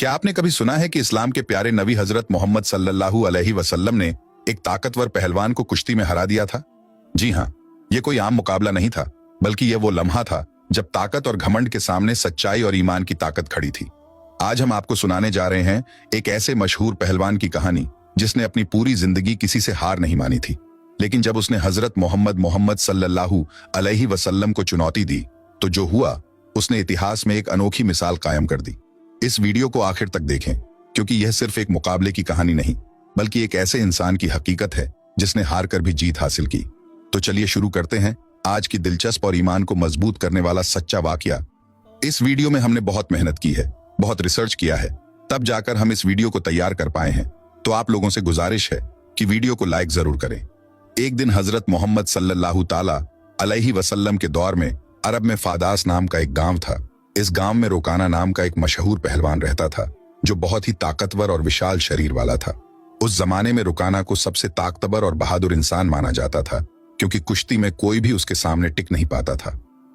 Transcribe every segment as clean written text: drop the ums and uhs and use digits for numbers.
क्या आपने कभी सुना है कि इस्लाम के प्यारे नबी हजरत मोहम्मद सल्लल्लाहु अलैहि वसल्लम ने एक ताकतवर पहलवान को कुश्ती में हरा दिया था? जी हाँ, ये कोई आम मुकाबला नहीं था, बल्कि ये वो लम्हा था जब ताकत और घमंड के सामने सच्चाई और ईमान की ताकत खड़ी थी। आज हम आपको सुनाने जा रहे हैं एक ऐसे मशहूर पहलवान की कहानी जिसने अपनी पूरी जिंदगी किसी से हार नहीं मानी थी, लेकिन जब उसने हजरत मोहम्मद सल्लल्लाहु अलैहि वसल्लम को चुनौती दी तो जो हुआ, उसने इतिहास में एक अनोखी मिसाल कायम कर दी। इस वीडियो को आखिर तक देखें, क्योंकि यह सिर्फ एक मुकाबले की कहानी नहीं, बल्कि एक ऐसे इंसान की हकीकत है जिसने हार कर भी जीत हासिल की। तो चलिए शुरू करते हैं आज की दिलचस्प और ईमान को मजबूत करने वाला सच्चा वाकया। इस वीडियो में हमने बहुत मेहनत की है, बहुत रिसर्च किया है, तब जाकर हम इस वीडियो को तैयार कर पाए हैं। तो आप लोगों से गुजारिश है कि वीडियो को लाइक जरूर करें। एक दिन हजरत मोहम्मद सल्लल्लाहु ताला अलैहि वसल्लम के दौर में अरब में फादास नाम का एक गांव था। इस गांव में रुकाना नाम का एक मशहूर पहलवान रहता था, जो बहुत ही ताकतवर और विशाल शरीर वाला था। उस जमाने में रुकाना को सबसे ताकतवर और बहादुर इंसान माना जाता था, क्योंकि कुश्ती में कोई भी उसके सामने टिक नहीं पाता था।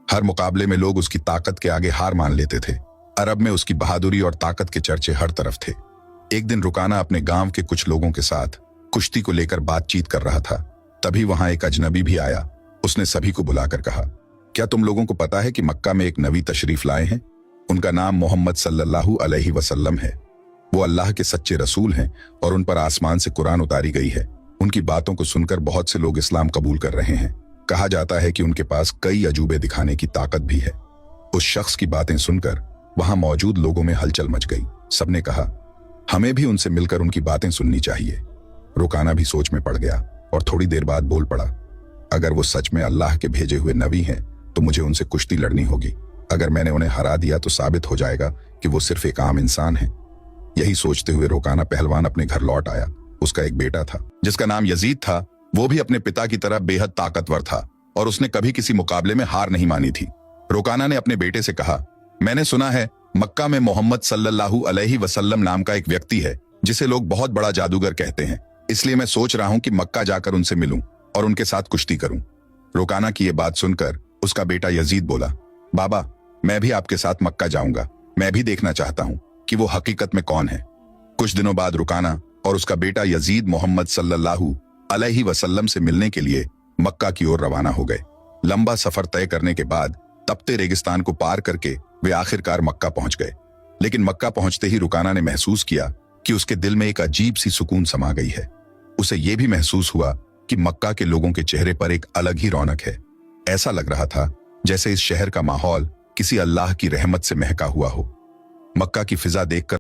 हर मुकाबले में लोग उसकी ताकत के आगे हार मान लेते थे। अरब में उसकी बहादुरी और ताकत के चर्चे हर तरफ थे। एक दिन रुकाना अपने गांव के कुछ लोगों के साथ कुश्ती को लेकर बातचीत कर रहा था। तभी वहां एक अजनबी भी आया। उसने सभी को बुलाकर कहा, क्या तुम लोगों को पता है कि मक्का में एक नबी तशरीफ लाए हैं? उनका नाम मोहम्मद सल्लल्लाहु अलैहि वसल्लम है। वो अल्लाह के सच्चे रसूल हैं और उन पर आसमान से कुरान उतारी गई है। उनकी बातों को सुनकर बहुत से लोग इस्लाम कबूल कर रहे हैं। कहा जाता है कि उनके पास कई अजूबे दिखाने की ताकत भी है। उस शख्स की बातें सुनकर वहां मौजूद लोगों में हलचल मच गई। सबने कहा, हमें भी उनसे मिलकर उनकी बातें सुननी चाहिए। रुकाना भी सोच में पड़ गया और थोड़ी देर बाद बोल पड़ा, अगर वो सच में अल्लाह के भेजे हुए नबी हैं तो मुझे उनसे कुश्ती लड़नी होगी। अगर मैंने उन्हें हरा दिया तो साबित हो जाएगा कि वो सिर्फ एक आम इंसान है। यही सोचते हुए रुकाना पहलवान अपने घर लौट आया। उसका एक बेटा था जिसका नाम यजीद था। वो भी अपने पिता की तरह बेहद ताकतवर था और उसने कभी किसी मुकाबले में हार नहीं मानी थी। रुकाना ने अपने बेटे से कहा, मैंने सुना है मक्का में मोहम्मद सल्लल्लाहु अलैहि वसल्लम नाम का एक व्यक्ति है जिसे लोग बहुत बड़ा जादूगर कहते हैं। इसलिए मैं सोच रहा हूं कि मक्का जाकर उनसे मिलूं और उनके साथ कुश्ती करूं। रुकाना की यह बात सुनकर उसका बेटा यजीद बोला, बाबा, मैं भी आपके साथ मक्का जाऊंगा। मैं भी देखना चाहता हूं कि वो हकीकत में कौन है। कुछ दिनों बाद रुकाना और उसका बेटा यजीद मोहम्मद सल्लल्लाहु अलैहि वसल्लम से मिलने के लिए मक्का की ओर रवाना हो गए। लंबा सफर तय करने के बाद तपते रेगिस्तान को पार करके वे आखिरकार मक्का पहुंच गए। लेकिन मक्का पहुंचते ही रुकाना ने महसूस किया कि उसके दिल में एक अजीब सी सुकून समा गई है। उसे यह भी महसूस हुआ कि मक्का के लोगों के चेहरे पर एक अलग ही रौनक है। ऐसा लग रहा था जैसे इस शहर का माहौल किसी अल्लाह की रहमत से महका हुआ हो। मक्का की फिजा देखकर